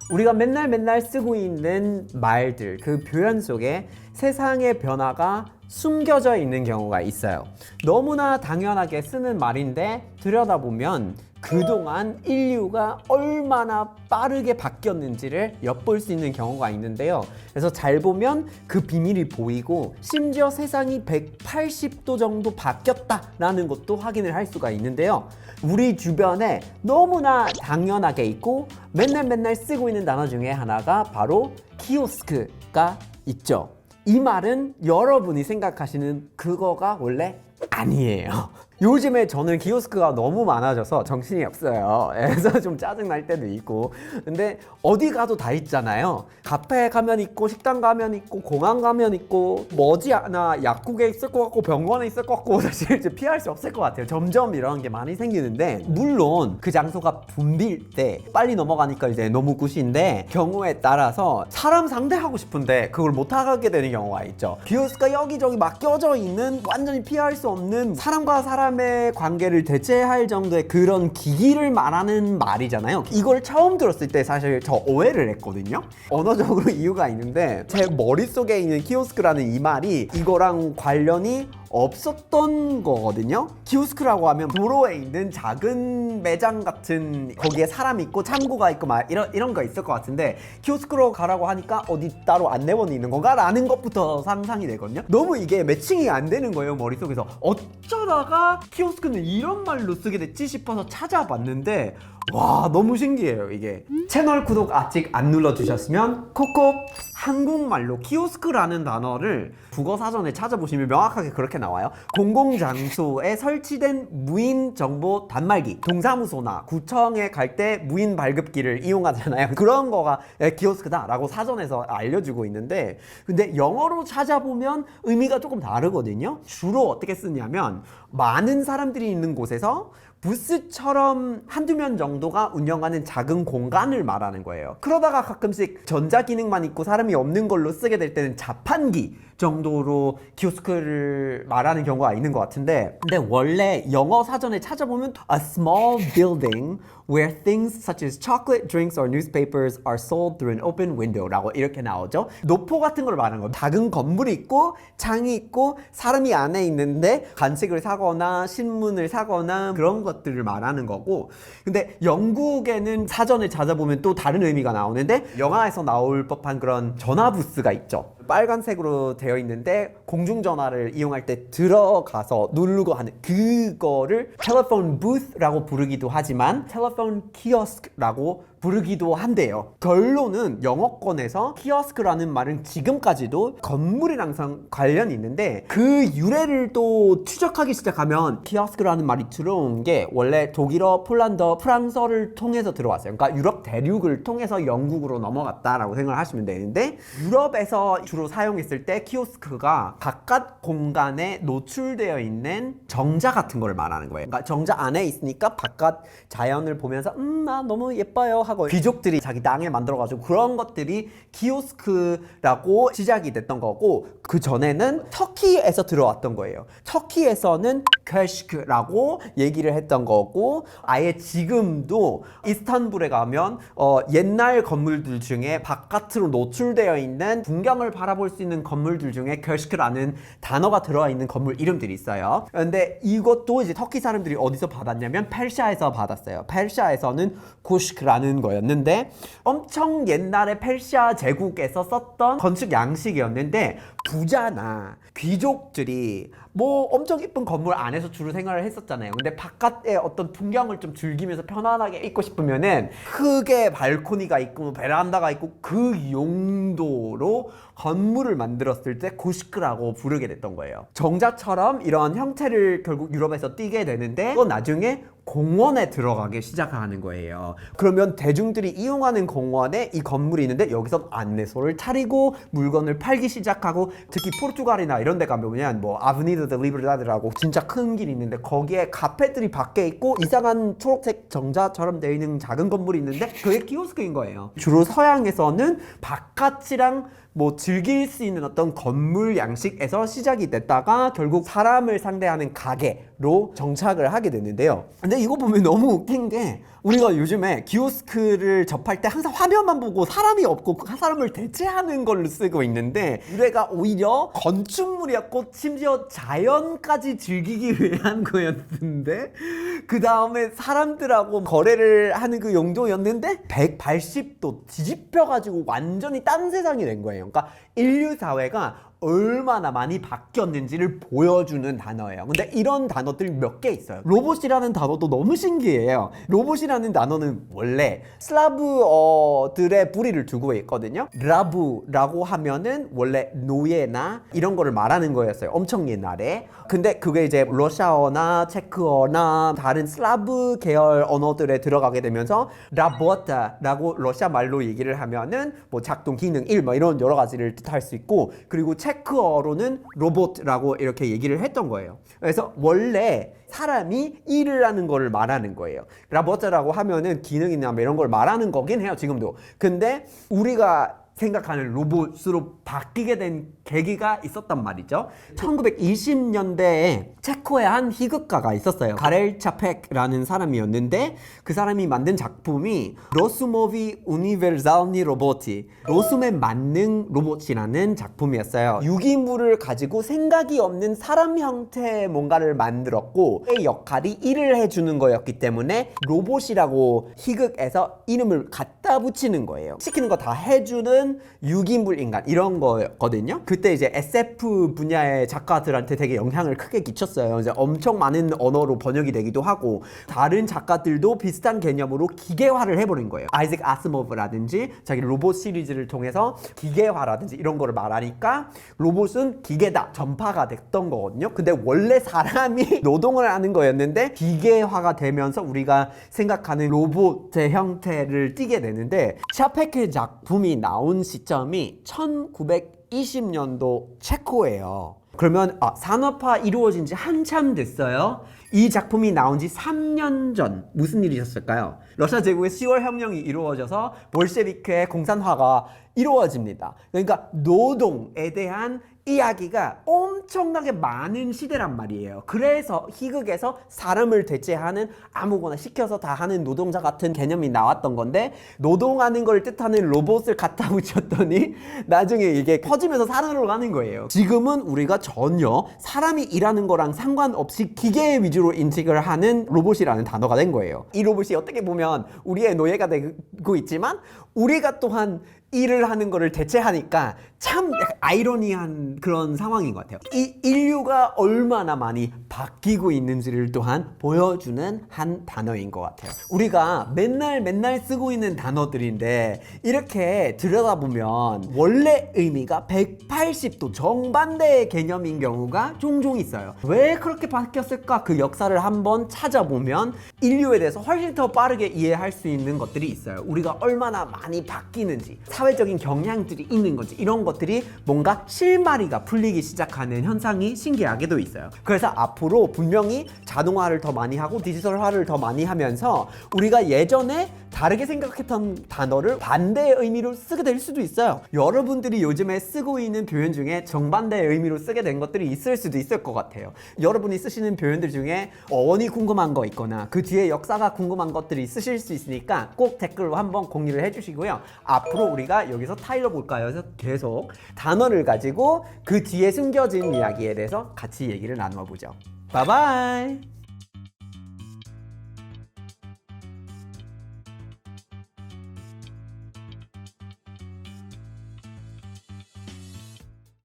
우리가 맨날 쓰고 있는 말들, 그 표현 속에 세상의 변화가 숨겨져 있는 경우가 있어요. 너무나 당연하게 쓰는 말인데 들여다보면 그동안 인류가 얼마나 빠르게 바뀌었는지를 엿볼 수 있는 경우가 있는데요. 그래서 잘 보면 그 비밀이 보이고 심지어 세상이 180도 정도 바뀌었다라는 것도 확인을 할 수가 있는데요. 우리 주변에 너무나 당연하게 있고 맨날 쓰고 있는 단어 중에 하나가 바로 키오스크가 있죠. 이 말은 여러분이 생각하시는 그거가 원래 아니에요. 요즘에 저는 키오스크가 너무 많아져서 정신이 없어요. 그래서 좀 짜증날 때도 있고. 근데 어디 가도 다 있잖아요. 카페 가면 있고, 식당 가면 있고, 공항 가면 있고, 머지않아 약국에 있을 것 같고, 병원에 있을 것 같고, 사실 이제 피할 수 없을 것 같아요. 점점 이런 게 많이 생기는데, 물론 그 장소가 붐빌 때 빨리 넘어가니까 이제 너무 굿인데, 경우에 따라서 사람 상대하고 싶은데 그걸 못 하게 되는 경우가 있죠. 키오스크가 여기저기 막 껴져 있는 완전히 피할 수 없는 사람과 사람의 관계를 대체할 정도의 그런 기기를 말하는 말이잖아요. 이걸 처음 들었을 때 사실 저 오해를 했거든요. 언어적으로 이유가 있는데 제 머릿속에 있는 키오스크라는 이 말이 이거랑 관련이 없었던 거거든요. 키오스크라고 하면 도로에 있는 작은 매장 같은, 거기에 사람 있고 창고가 있고 막 이런 거 있을 것 같은데, 키오스크로 가라고 하니까 어디 따로 안내원이 있는 건가? 라는 것부터 상상이 되거든요. 너무 이게 매칭이 안 되는 거예요, 머릿속에서. 어쩌다가 키오스크는 이런 말로 쓰게 됐지 싶어서 찾아봤는데, 와, 너무 신기해요, 이게. 채널 구독 아직 안 눌러주셨으면 콕콕. 한국말로 키오스크라는 단어를 국어사전에 찾아보시면 명확하게 그렇게 나와요. 공공장소에 설치된 무인 정보 단말기, 동사무소나 구청에 갈 때 무인 발급기를 이용하잖아요. 그런 거가 키오스크다라고 사전에서 알려주고 있는데, 근데 영어로 찾아보면 의미가 조금 다르거든요. 주로 어떻게 쓰냐면 많은 사람들이 있는 곳에서 부스처럼 한두 면 정도가 운영하는 작은 공간을 말하는 거예요. 그러다가 가끔씩 전자기능만 있고 사람이 없는 걸로 쓰게 될 때는 자판기 정도로 키오스크를 말하는 경우가 있는 것 같은데, 근데 원래 영어 사전에 찾아보면 a small building where things such as chocolate, drinks or newspapers are sold through an open window 라고 이렇게 나오죠. 노포 같은 걸 말하는 거예요. 작은 건물이 있고 창이 있고 사람이 안에 있는데 간식을 사거나 신문을 사거나 그런 것들을 말하는 거고, 근데 영국에는 사전을 찾아보면 또 다른 의미가 나오는데, 영화에서 나올 법한 그런 전화 부스가 있죠. 빨간색으로 되어 있는데 공중전화를 이용할 때 들어가서 누르고 하는 그거를 텔레폰 부스라고 부르기도 하지만 텔레폰 키오스크라고 부르기도 한대요. 결론은 영어권에서 키오스크라는 말은 지금까지도 건물이랑 관련이 있는데, 그 유래를 또 추적하기 시작하면 키오스크라는 말이 들어온 게 원래 독일어, 폴란드, 프랑스어를 통해서 들어왔어요. 그러니까 유럽 대륙을 통해서 영국으로 넘어갔다라고 생각을 하시면 되는데, 유럽에서 주로 사용했을 때 키오스크가 바깥 공간에 노출되어 있는 정자 같은 걸 말하는 거예요. 그러니까 정자 안에 있으니까 바깥 자연을 보면서 나 너무 예뻐요 하고 귀족들이 자기 땅에 만들어가지고 그런 것들이 키오스크라고 시작이 됐던 거고, 그 전에는 터키에서 들어왔던 거예요. 터키에서는 köşk라고 얘기를 했던 거고, 아예 지금도 이스탄불에 가면 옛날 건물들 중에 바깥으로 노출되어 있는 풍경을 바라볼 수 있는 건물들 중에 köşk라는 단어가 들어와 있는 건물 이름들이 있어요. 근데 이것도 이제 터키 사람들이 어디서 받았냐면 페르시아에서 받았어요. 페르시아에서는 kushk라는 거였는데, 엄청 옛날에 페르시아 제국에서 썼던 건축 양식이었는데, 부자나 귀족들이 뭐 엄청 이쁜 건물 안에서 주로 생활을 했었잖아요. 근데 바깥에 어떤 풍경을 좀 즐기면서 편안하게 있고 싶으면은 크게 발코니가 있고 베란다가 있고 그 용도로 건물을 만들었을 때 고시크라고 부르게 됐던 거예요. 정자처럼 이런 형태를 결국 유럽에서 띠게 되는데, 또 나중에 공원에 들어가기 시작하는 거예요. 그러면 대중들이 이용하는 공원에 이 건물이 있는데 여기서 안내소를 차리고 물건을 팔기 시작하고, 특히 포르투갈이나 이런 데 가면 뭐 아브니드 데 리브르다드라고 진짜 큰 길이 있는데 거기에 카페들이 밖에 있고 이상한 초록색 정자처럼 되어 있는 작은 건물이 있는데 그게 키오스크인 거예요. 주로 서양에서는 바깥이랑 뭐 즐길 수 있는 어떤 건물 양식에서 시작이 됐다가 결국 사람을 상대하는 가게로 정착을 하게 됐는데요. 근데 이거 보면 너무 웃긴 게, 우리가 요즘에 키오스크를 접할 때 항상 화면만 보고 사람이 없고 그 사람을 대체하는 걸로 쓰고 있는데 유래가 오히려 건축물이었고 심지어 자연까지 즐기기 위한 거였는데 그 다음에 사람들하고 거래를 하는 그 용도였는데 180도 뒤집혀가지고 완전히 딴 세상이 된 거예요. 그러니까 인류 사회가 얼마나 많이 바뀌었는지를 보여주는 단어예요. 근데 이런 단어들이 몇 개 있어요. 로봇이라는 단어도 너무 신기해요. 로봇이라는 단어는 원래 슬라브어들의 뿌리를 두고 있거든요. 라브라고 하면은 원래 노예나 이런 거를 말하는 거였어요. 엄청 옛날에. 근데 그게 이제 러시아어나 체크어나 다른 슬라브 계열 언어들에 들어가게 되면서 라보타라고 러시아 말로 얘기를 하면은 뭐 작동 기능 1 뭐 이런 여러 가지를 뜻할 수 있고, 그리고 체크어로는 로봇이라고 이렇게 얘기를 했던 거예요. 그래서 원래 사람이 일을 하는 거를 말하는 거예요. 라보트라고 하면은 기능이나 뭐 이런 걸 말하는 거긴 해요, 지금도. 근데 우리가 생각하는 로봇으로 바뀌게 된 계기가 있었단 말이죠. 1920년대에 체코의 한 희극가가 있었어요. 가렐 차펙라는 사람이었는데 그 사람이 만든 작품이 로스모비 우니베르살니 로보티, 로숨에 만능 로봇이라는 작품이었어요. 유기물을 가지고 생각이 없는 사람 형태의 뭔가를 만들었고 그 역할이 일을 해주는 거였기 때문에 로봇이라고 희극에서 이름을 갖다 붙이는 거예요. 시키는 거 다 해주는 유기물 인간 이런 거거든요. 그때 이제 SF 분야의 작가들한테 되게 영향을 크게 끼쳤어요. 이제 엄청 많은 언어로 번역이 되기도 하고 다른 작가들도 비슷한 개념으로 기계화를 해버린 거예요. 아이작 아스모브라든지 자기 로봇 시리즈를 통해서 기계화라든지 이런 거를 말하니까 로봇은 기계다 전파가 됐던 거거든요. 근데 원래 사람이 노동을 하는 거였는데 기계화가 되면서 우리가 생각하는 로봇의 형태를 띠게 되는데 샤페크의 작품이 나온 시점이 1920년도 체코예요. 그러면 산업화 이루어진 지 한참 됐어요. 이 작품이 나온 지 3년 전 무슨 일이 있었을까요? 러시아 제국의 10월 혁명이 이루어져서 볼셰비크의 공산화가 이루어집니다. 그러니까 노동에 대한 이야기가 엄청나게 많은 시대란 말이에요. 그래서 희극에서 사람을 대체하는 아무거나 시켜서 다 하는 노동자 같은 개념이 나왔던 건데 노동하는 걸 뜻하는 로봇을 갖다 붙였더니 나중에 이게 퍼지면서 사람으로 가는 거예요. 지금은 우리가 전혀 사람이 일하는 거랑 상관없이 기계 위주로 인식을 하는 로봇이라는 단어가 된 거예요. 이 로봇이 어떻게 보면 우리의 노예가 되고 있지만 우리가 또한 일을 하는 거를 대체하니까 참 아이러니한 그런 상황인 것 같아요. 이 인류가 얼마나 많이 바뀌고 있는지를 또한 보여주는 한 단어인 것 같아요. 우리가 맨날 쓰고 있는 단어들인데 이렇게 들여다보면 원래 의미가 180도 정반대의 개념인 경우가 종종 있어요. 왜 그렇게 바뀌었을까? 그 역사를 한번 찾아보면 인류에 대해서 훨씬 더 빠르게 이해할 수 있는 것들이 있어요. 우리가 얼마나 많이 바뀌는지, 사회적인 경향들이 있는 건지 이런 것들이 뭔가 실마리가 풀리기 시작하는 현상이 신기하게도 있어요. 그래서 앞으로 분명히 자동화를 더 많이 하고 디지털화를 더 많이 하면서 우리가 예전에 다르게 생각했던 단어를 반대의 의미로 쓰게 될 수도 있어요. 여러분들이 요즘에 쓰고 있는 표현 중에 정반대의 의미로 쓰게 된 것들이 있을 수도 있을 것 같아요. 여러분이 쓰시는 표현들 중에 어원이 궁금한 거 있거나 그 뒤에 역사가 궁금한 것들이 있으실 수 있으니까 꼭 댓글로 한번 공유를 해주시고요. 앞으로 우리가 여기서 타일러 볼까요? 해서 계속 단어를 가지고 그 뒤에 숨겨진 이야기에 대해서 같이 얘기를 나누어 보죠. 바이바이.